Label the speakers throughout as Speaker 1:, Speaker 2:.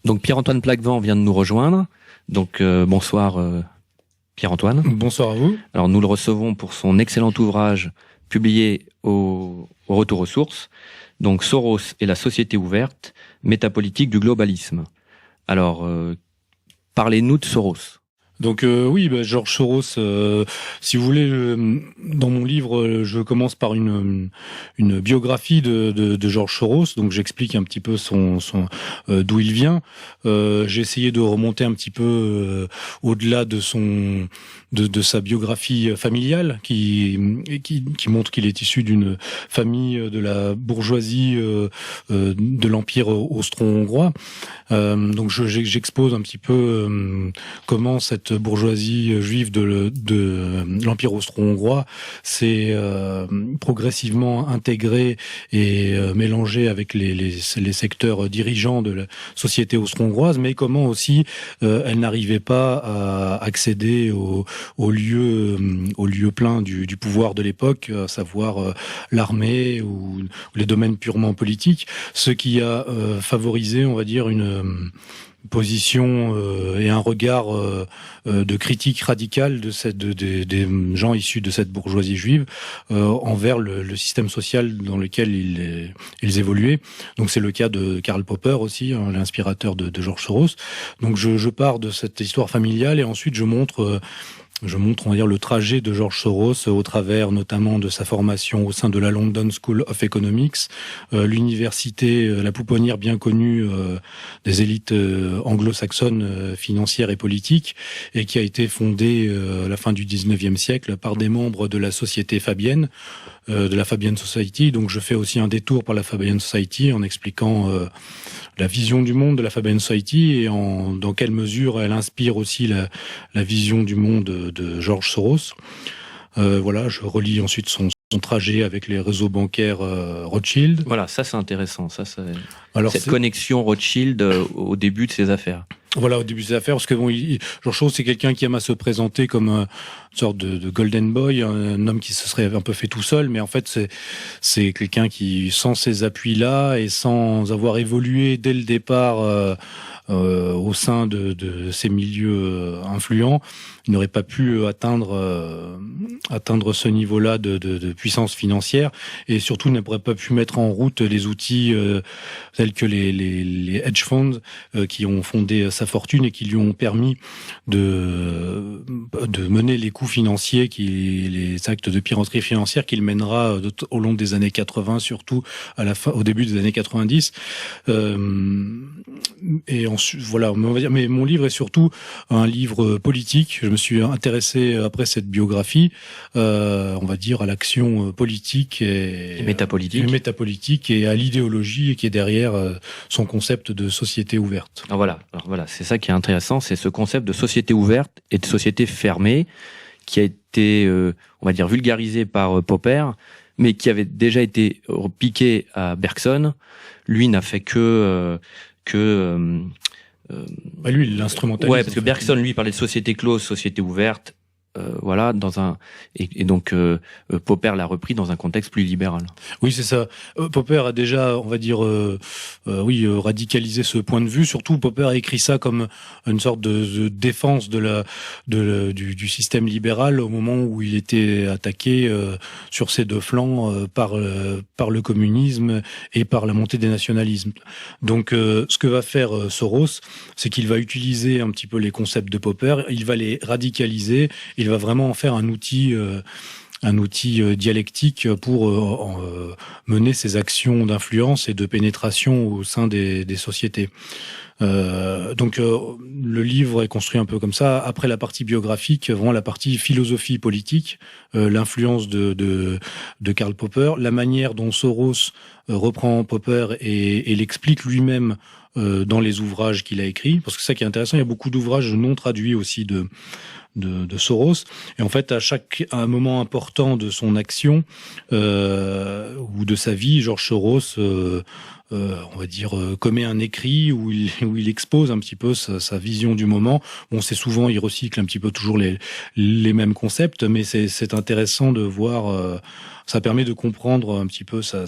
Speaker 1: Donc Pierre-Antoine Plaquevent vient de nous rejoindre. Donc bonsoir Pierre-Antoine.
Speaker 2: Bonsoir à vous.
Speaker 1: Alors nous le recevons pour son excellent ouvrage publié au Retour aux sources. Donc Soros et la société ouverte, métapolitique du globalisme. Alors parlez-nous de Soros.
Speaker 2: Donc George Soros, si vous voulez, dans mon livre, je commence par une biographie de George Soros. Donc j'explique un petit peu son d'où il vient. J'ai essayé de remonter un petit peu au-delà de sa biographie familiale, qui montre qu'il est issu d'une famille de la bourgeoisie de l'Empire austro-hongrois. Donc j'expose un petit peu comment cette bourgeoisie juive de l'Empire austro-hongrois s'est progressivement intégrée et mélangée avec les secteurs dirigeants de la société austro-hongroise, mais comment aussi elle n'arrivait pas à accéder au lieu plein du pouvoir de l'époque, à savoir l'armée ou les domaines purement politiques, ce qui a favorisé, on va dire, une position et un regard de critique radicale des gens issus de cette bourgeoisie juive envers le système social dans lequel ils évoluaient. Donc c'est le cas de Karl Popper aussi, l'inspirateur de George Soros. Donc je pars de cette histoire familiale et ensuite je montre, on va dire, le trajet de George Soros au travers notamment de sa formation au sein de la London School of Economics, l'université, la pouponnière bien connue des élites anglo-saxonnes financières et politiques, et qui a été fondée à la fin du 19e siècle par des membres de la société fabienne, de la Fabian Society. Donc je fais aussi un détour par la Fabian Society en expliquant la vision du monde de la Fabian Society et dans quelle mesure elle inspire aussi la vision du monde de George Soros. Voilà, je relis ensuite son trajet avec les réseaux bancaires Rothschild.
Speaker 1: Voilà, ça c'est intéressant. Cette connexion Rothschild au début de ses affaires.
Speaker 2: Voilà, au début de ses affaires, parce que George Soros, c'est quelqu'un qui aime à se présenter comme une sorte de golden boy, un homme qui se serait un peu fait tout seul, mais en fait, c'est quelqu'un qui, sans ces appuis-là et sans avoir évolué dès le départ au sein de ces milieux influents, il n'aurait pas pu atteindre ce niveau-là de puissance financière, et surtout n'aurait pas pu mettre en route les outils tels que les hedge funds qui ont fondé sa fortune et qui lui ont permis de mener les coups financiers, les actes de piraterie financière qu'il mènera au long des années 80, surtout au début des années 90. Et ensuite, voilà, on va dire, mais mon livre est surtout un livre politique. Je me suis intéressé, après cette biographie, on va dire, à l'action politique et métapolitique et à l'idéologie qui est derrière son concept de société ouverte.
Speaker 1: Alors voilà, c'est ça qui est intéressant, c'est ce concept de société ouverte et de société fermée qui a été, on va dire, vulgarisé par Popper, mais qui avait déjà été piqué à Bergson. Lui n'a fait que
Speaker 2: lui, il l'instrumentalise.
Speaker 1: Ouais, parce que Bergson, lui, parlait de société close, société ouverte. Voilà, donc Popper l'a repris dans un contexte plus libéral.
Speaker 2: Oui, c'est ça. Popper a déjà, on va dire, radicalisé ce point de vue. Surtout, Popper a écrit ça comme une sorte de défense du système libéral au moment où il était attaqué sur ses deux flancs par le communisme et par la montée des nationalismes. Donc, ce que va faire Soros, c'est qu'il va utiliser un petit peu les concepts de Popper, il va les radicaliser. Il va vraiment en faire un outil dialectique pour mener ses actions d'influence et de pénétration au sein des sociétés. Donc le livre est construit un peu comme ça. Après la partie biographique, vraiment la partie philosophie politique, l'influence de Karl Popper, la manière dont Soros reprend Popper et l'explique lui-même dans les ouvrages qu'il a écrits. Parce que c'est ça qui est intéressant, il y a beaucoup d'ouvrages non traduits aussi de Soros, et en fait à un moment important de son action ou de sa vie, George Soros on va dire, commet un écrit où il expose un petit peu sa vision du moment. Bon, c'est souvent, il recycle un petit peu toujours les mêmes concepts, mais c'est intéressant de voir. Ça permet de comprendre un petit peu sa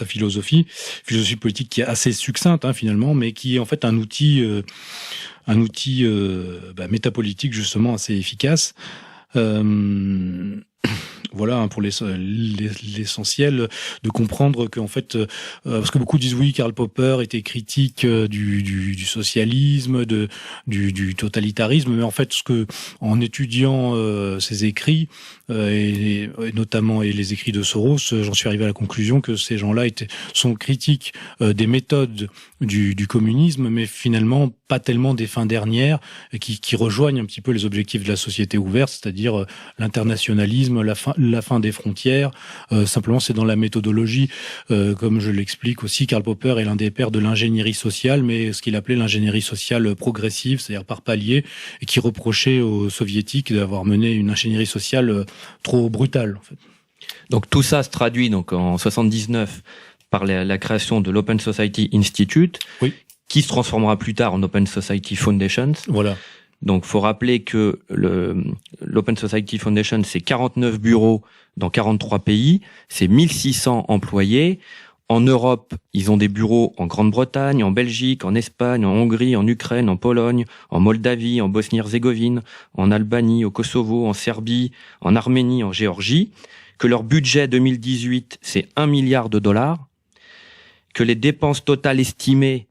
Speaker 2: philosophie politique qui est assez succincte finalement, mais qui est en fait un outil métapolitique justement assez efficace. Voilà pour l'essentiel de comprendre qu'en fait, parce que beaucoup disent oui, Karl Popper était critique du socialisme, du totalitarisme, mais en fait, en étudiant ses écrits et notamment les écrits de Soros, j'en suis arrivé à la conclusion que ces gens-là sont critiques des méthodes du communisme, mais finalement pas tellement des fins dernières, qui rejoignent un petit peu les objectifs de la société ouverte, c'est-à-dire l'internationalisme, la fin des frontières. Simplement, c'est dans la méthodologie, comme je l'explique aussi, Karl Popper est l'un des pères de l'ingénierie sociale, mais ce qu'il appelait l'ingénierie sociale progressive, c'est-à-dire par palier, et qui reprochait aux soviétiques d'avoir mené une ingénierie sociale trop brutale, en fait.
Speaker 1: Donc tout ça se traduit donc en 79 par la création de l'Open Society Institute,
Speaker 2: oui,
Speaker 1: qui se transformera plus tard en Open Society Foundations.
Speaker 2: Voilà.
Speaker 1: Donc, faut rappeler que l'Open Society Foundation, c'est 49 bureaux dans 43 pays, c'est 1600 employés. En Europe, ils ont des bureaux en Grande-Bretagne, en Belgique, en Espagne, en Hongrie, en Ukraine, en Pologne, en Moldavie, en Bosnie-Herzégovine, en Albanie, au Kosovo, en Serbie, en Arménie, en Géorgie. Que leur budget 2018, c'est 1 milliard de dollars. Que les dépenses totales estimées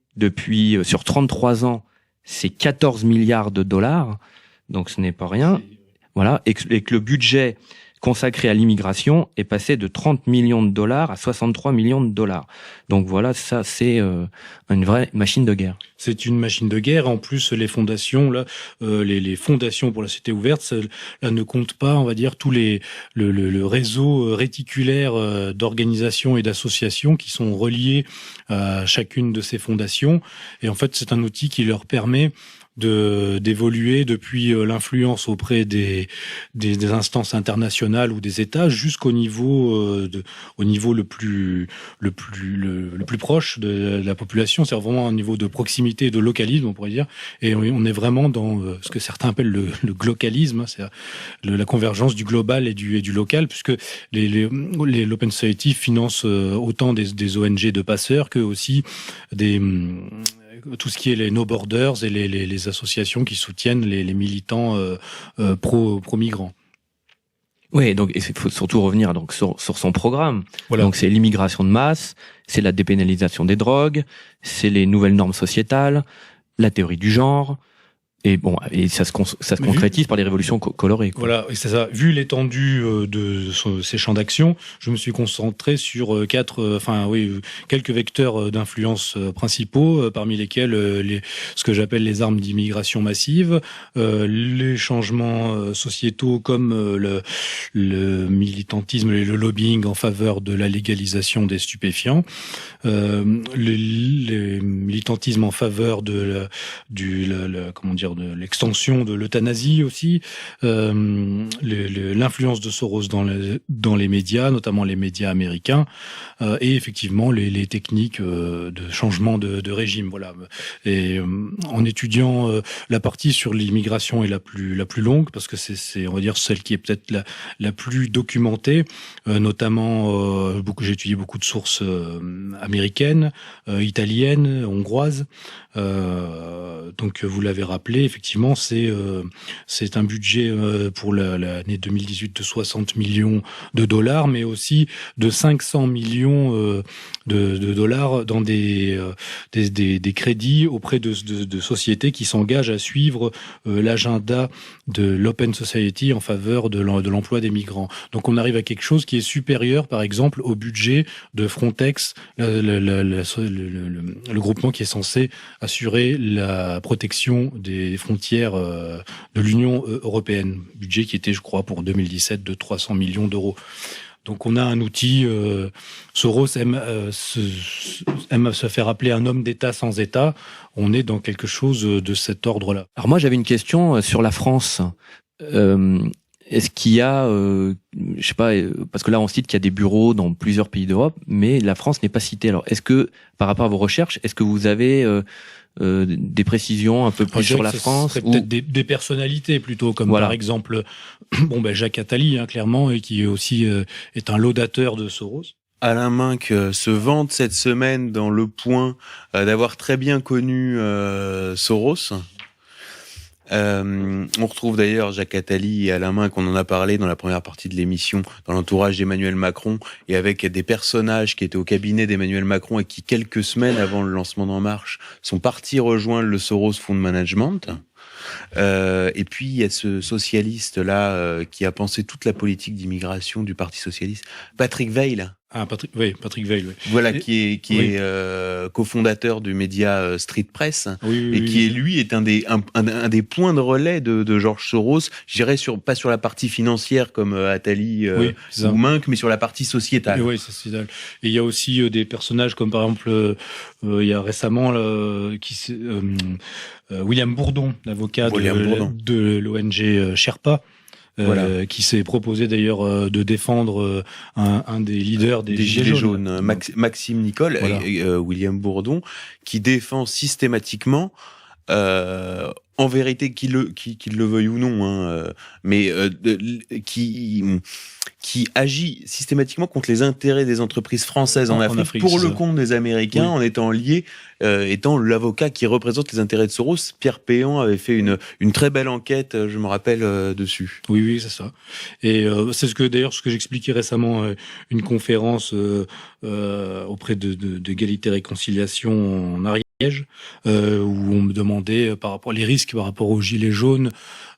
Speaker 1: sur 33 ans, c'est 14 milliards de dollars, donc ce n'est pas rien. Voilà, et que le budget consacré à l'immigration est passé de 30 millions de dollars à 63 millions de dollars. Donc voilà, ça c'est une vraie machine de guerre.
Speaker 2: C'est une machine de guerre. En plus, les fondations, là, les fondations pour la société ouverte, là, ne comptent pas, on va dire, le réseau réticulaire d'organisations et d'associations qui sont reliées à chacune de ces fondations. Et en fait, c'est un outil qui leur permet d'évoluer depuis l'influence auprès des instances internationales ou des États jusqu'au niveau au niveau le plus proche de la population. C'est vraiment un niveau de proximité et de localisme, on pourrait dire. Et on est vraiment dans ce que certains appellent le glocalisme, c'est la convergence du global et du local, puisque l'Open Society finance autant des ONG de passeurs que aussi tout ce qui est les No Borders et les associations qui soutiennent les militants pro-migrants.
Speaker 1: Oui, donc il faut surtout revenir donc sur son programme.
Speaker 2: Voilà.
Speaker 1: Donc c'est l'immigration de masse, c'est la dépénalisation des drogues, c'est les nouvelles normes sociétales, la théorie du genre. Et bon, et ça se concrétise par les révolutions colorées, quoi.
Speaker 2: Voilà, et c'est ça. Vu l'étendue de ces champs d'action, je me suis concentré sur quelques vecteurs d'influence principaux, parmi lesquels ce que j'appelle les armes d'immigration massive, les changements sociétaux comme le militantisme et le lobbying en faveur de la légalisation des stupéfiants, les militantismes en faveur de de l'extension de l'euthanasie aussi, l'influence de Soros dans les médias, notamment les médias américains, et effectivement les techniques de changement de régime. Voilà. Et en étudiant la partie sur l'immigration est la plus longue, parce que c'est on va dire celle qui est peut-être la plus documentée, notamment j'ai étudié beaucoup de sources américaines, italiennes, hongroises. Donc vous l'avez rappelé, effectivement, c'est un budget pour l'année 2018 de 60 millions de dollars, mais aussi de 500 millions de dollars dans des crédits auprès de sociétés qui s'engagent à suivre l'agenda de l'Open Society en faveur de l'emploi des migrants. Donc on arrive à quelque chose qui est supérieur, par exemple, au budget de Frontex, le groupement qui est censé assurer la protection des frontières de l'Union européenne. Budget qui était, je crois, pour 2017 de 300 millions d'euros. Donc on a un outil, Soros aime se faire appeler un homme d'État sans État. On est dans quelque chose de cet ordre-là.
Speaker 1: Alors moi j'avais une question sur la France. est-ce qu'il y a, je sais pas, parce que là on cite qu'il y a des bureaux dans plusieurs pays d'Europe, mais la France n'est pas citée. Alors, est-ce que par rapport à vos recherches, est-ce que vous avez des précisions un peu plus sur la France
Speaker 2: ou... peut-être des personnalités plutôt, comme par exemple, Jacques Attali, clairement, et qui aussi est un laudateur de Soros.
Speaker 3: Alain Minc se vante cette semaine dans Le Point d'avoir très bien connu Soros. On retrouve d'ailleurs Jacques Attali et Alain Minc, on en a parlé dans la première partie de l'émission, dans l'entourage d'Emmanuel Macron, et avec des personnages qui étaient au cabinet d'Emmanuel Macron et qui, quelques semaines avant le lancement d'En Marche, sont partis rejoindre le Soros Fund Management. Et puis il y a ce socialiste là qui a pensé toute la politique d'immigration du Parti socialiste, Patrick Weil.
Speaker 2: Patrick Weil. Oui.
Speaker 3: Voilà, qui est cofondateur du média Street Press, qui est un des points de relais de George Soros. Je dirais pas sur la partie financière comme Attali ou Minc, mais sur la partie sociétale.
Speaker 2: Oui, sociétale. Et il y a aussi des personnages comme par exemple, il y a récemment William Bourdon, l'avocat de l'ONG Sherpa. Qui s'est proposé d'ailleurs de défendre un des leaders des Gilets jaunes.
Speaker 3: Maxime Nicole, et William Bourdon, qui défend systématiquement, en vérité, qu'il le veuille ou non, mais qui agit systématiquement contre les intérêts des entreprises françaises en Afrique pour le compte des Américains, en étant lié, étant l'avocat qui représente les intérêts de Soros. Pierre Péan avait fait une très belle enquête, je me rappelle, dessus.
Speaker 2: Oui, c'est ça. Et c'est ce que j'expliquais récemment, une conférence auprès d'Égalité et Réconciliation en Ariège, où on me demandait par rapport les risques par rapport aux gilets jaunes.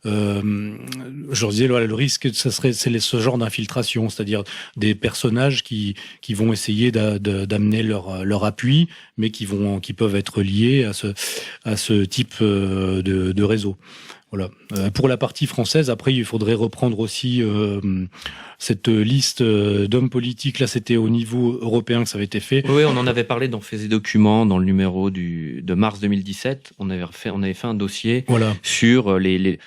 Speaker 2: Je leur disais, le risque, c'est ce genre d'infiltration, c'est-à-dire des personnages qui vont essayer d'amener leur appui, mais qui peuvent être liés à ce type de réseau. Voilà. Pour la partie française, après, il faudrait reprendre aussi cette liste d'hommes politiques. Là, c'était au niveau européen que ça avait été fait.
Speaker 1: Oui, on en avait parlé dans Faits et Documents, dans le numéro de mars 2017. On avait fait un dossier sur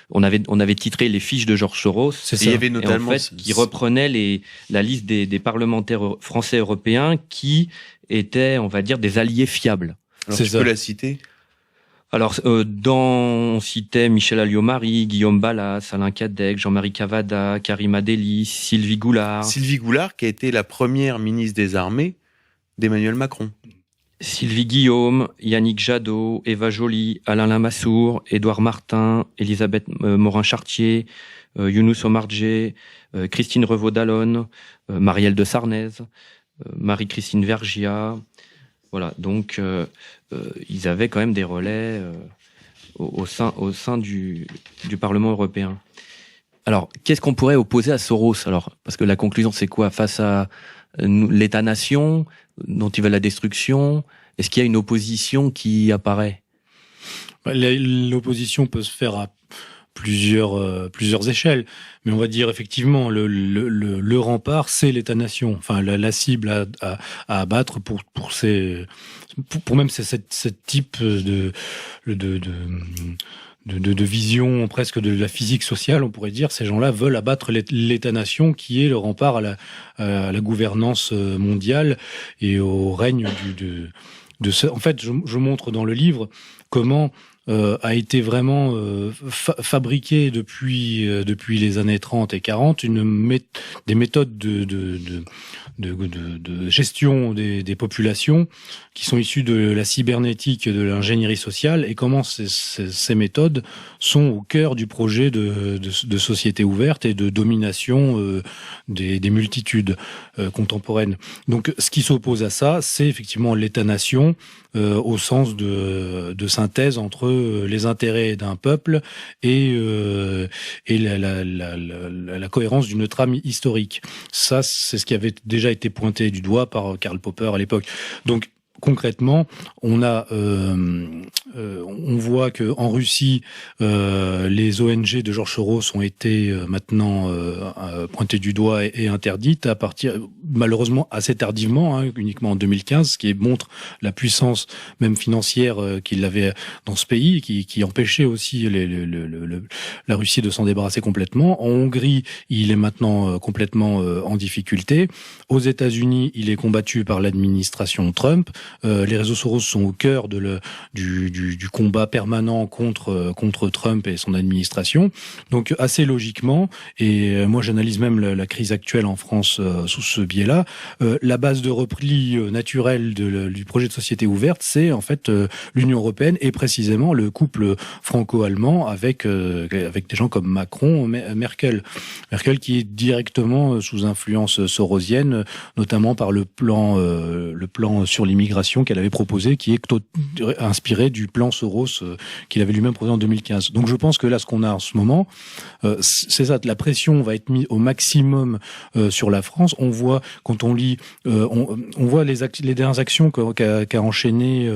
Speaker 1: on avait titré les fiches de George Soros.
Speaker 3: C'est ça. Il y avait notamment
Speaker 1: qui reprenait la liste des parlementaires français européens qui étaient, on va dire, des alliés fiables.
Speaker 3: Alors, tu peux la citer?
Speaker 1: Alors, on citait Michel Alliot-Marie, Guillaume Balas, Alain Cadec, Jean-Marie Cavada, Karim Adeli, Sylvie Goulard.
Speaker 3: Sylvie Goulard, qui a été la première ministre des Armées d'Emmanuel Macron.
Speaker 1: Sylvie Guillaume, Yannick Jadot, Eva Joly, Alain Lamassoure, Édouard Martin, Elisabeth Morin-Chartier, Younous Omarjee, Christine Revaud-Dallon, Marielle de Sarnez, Marie-Christine Vergia. Voilà, donc ils avaient quand même des relais au sein du Parlement européen. Alors, qu'est-ce qu'on pourrait opposer à Soros? Alors, parce que la conclusion, c'est quoi? Face à l'État-nation, dont il veut la destruction, est-ce qu'il y a une opposition qui apparaît?
Speaker 2: L'opposition peut se faire à plusieurs échelles, mais on va dire effectivement le rempart, c'est l'État-nation, enfin la cible à abattre pour même ce type de vision presque de la physique sociale, on pourrait dire. Ces gens-là veulent abattre l'État-nation, qui est le rempart à la gouvernance mondiale et au règne en fait, je montre dans le livre comment a été vraiment fabriqué depuis les années 30 et 40 des méthodes de gestion des populations qui sont issues de la cybernétique et de l'ingénierie sociale, et comment ces méthodes sont au cœur du projet de société ouverte et de domination des multitudes contemporaines. Donc ce qui s'oppose à ça, c'est effectivement l'État-nation au sens de synthèse entre les intérêts d'un peuple et la cohérence d'une trame historique. Ça, c'est ce qui avait déjà été pointé du doigt par Karl Popper à l'époque. Donc concrètement, on on voit que en Russie, les ONG de Georges Soros ont été maintenant pointées du doigt et interdites à partir, malheureusement assez tardivement, uniquement en 2015, ce qui montre la puissance même financière qu'il avait dans ce pays, qui empêchait aussi la Russie de s'en débarrasser complètement. En Hongrie, il est maintenant complètement en difficulté. Aux États-Unis, il est combattu par l'administration Trump. Les réseaux Soros sont au cœur du combat permanent contre Trump et son administration. Donc assez logiquement, et moi j'analyse même la crise actuelle en France sous ce biais-là, la base de repli naturel du projet de société ouverte, c'est en fait l'Union européenne et précisément le couple franco-allemand avec des gens comme Macron, Merkel qui est directement sous influence sorosienne, notamment par le plan sur l'immigration qu'elle avait proposé, qui est inspiré du plan Soros qu'il avait lui-même proposé en 2015. Donc je pense que là, ce qu'on a en ce moment, c'est ça, la pression va être mise au maximum sur la France. On voit, quand on lit, on voit les dernières actions qu'a enchaîné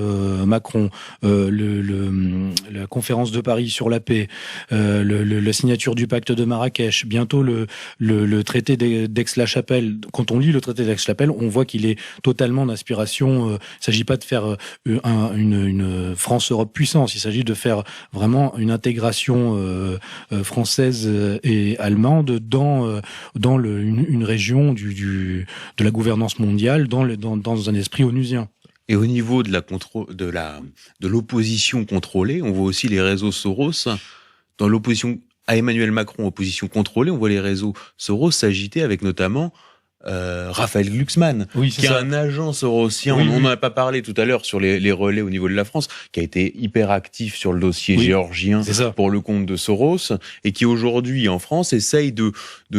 Speaker 2: Macron, la conférence de Paris sur la paix, la signature du pacte de Marrakech, bientôt le traité d'Aix-la-Chapelle. Quand on lit le traité d'Aix-la-Chapelle, on voit qu'il est totalement d'inspiration. Il ne s'agit pas de faire une France-Europe puissance. Il s'agit de faire vraiment une intégration française et allemande dans une région de la gouvernance mondiale, dans un esprit onusien.
Speaker 3: Et au niveau de l'opposition contrôlée, on voit aussi les réseaux Soros. Dans l'opposition à Emmanuel Macron, opposition contrôlée, on voit les réseaux Soros s'agiter avec notamment Raphaël Glucksmann, qui est un agent sorosien. On n'en a pas parlé tout à l'heure sur les relais au niveau de la France, qui a été hyper actif sur le dossier géorgien pour le compte de Soros, et qui aujourd'hui en France essaye de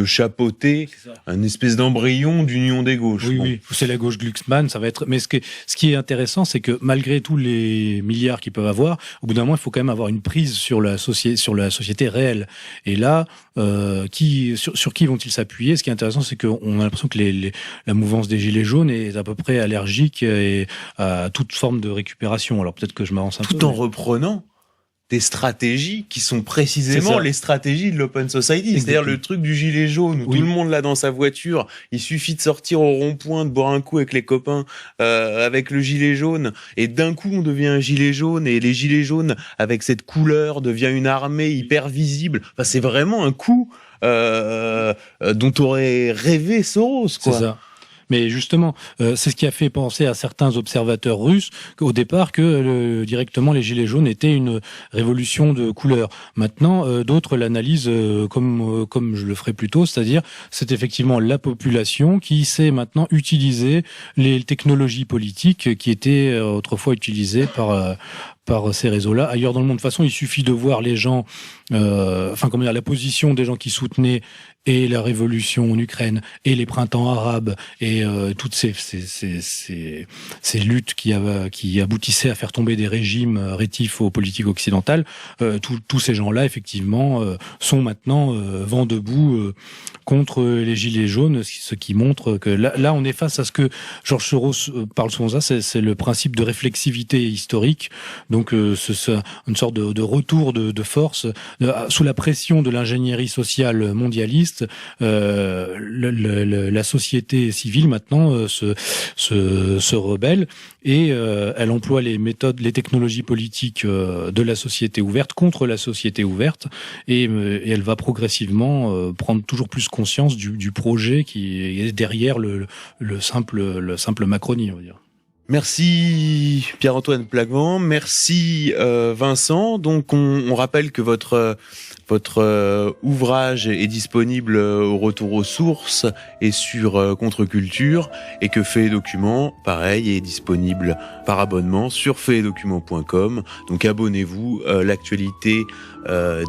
Speaker 3: chapeauter un espèce d'embryon d'union des gauches.
Speaker 2: Oui, c'est la gauche Glucksmann, ça va être. Mais ce qui est intéressant, c'est que malgré tous les milliards qu'ils peuvent avoir, au bout d'un moment, il faut quand même avoir une prise sur la société réelle. Et là, sur qui vont-ils s'appuyer? Ce qui est intéressant, c'est qu'on a l'impression que la mouvance des Gilets jaunes est à peu près allergique à toute forme de récupération. Alors peut-être que je m'avance un peu.
Speaker 3: Tout en reprenant des stratégies qui sont précisément les stratégies de l'Open Society. C'est-à-dire le truc du gilet jaune, où tout le monde l'a dans sa voiture. Il suffit de sortir au rond-point, de boire un coup avec les copains, avec le gilet jaune. Et d'un coup, on devient un gilet jaune. Et les gilets jaunes, avec cette couleur, devient une armée hyper visible. Enfin, c'est vraiment un coup dont aurait rêvé Soros, quoi.
Speaker 2: C'est ça. Mais justement, c'est ce qui a fait penser à certains observateurs russes au départ que directement les gilets jaunes étaient une révolution de couleur. Maintenant, d'autres l'analysent comme je le ferai plus tôt, c'est-à-dire c'est effectivement la population qui sait maintenant utiliser les technologies politiques qui étaient autrefois utilisées par ces réseaux-là ailleurs dans le monde. De toute façon, il suffit de voir les gens, la position des gens qui soutenaient et la révolution en Ukraine et les printemps arabes et toutes ces luttes qui aboutissaient à faire tomber des régimes rétifs aux politiques occidentales. Tous ces gens-là, effectivement, sont maintenant vent debout contre les gilets jaunes, ce qui montre que là, on est face à ce que Georges Soros parle souvent c'est le principe de réflexivité historique. Donc, c'est une sorte de retour de force sous la pression de l'ingénierie sociale mondialiste. La société civile maintenant se rebelle et elle emploie les méthodes, les technologies politiques de la société ouverte contre la société ouverte et elle va progressivement prendre toujours plus conscience du projet qui est derrière le simple Macronie, on va dire.
Speaker 3: Merci Pierre-Antoine Plaquevent, merci Vincent. Donc on rappelle que votre ouvrage est disponible au retour aux sources et sur Contre-Culture et que Faits et Documents, pareil, est disponible par abonnement sur faitsetdocuments.com. Donc abonnez-vous, l'actualité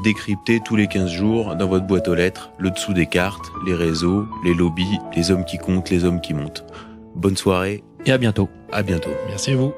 Speaker 3: décryptée tous les 15 jours dans votre boîte aux lettres, le dessous des cartes, les réseaux, les lobbies, les hommes qui comptent, les hommes qui montent. Bonne soirée.
Speaker 1: Et à bientôt.
Speaker 3: À bientôt.
Speaker 2: Merci à vous.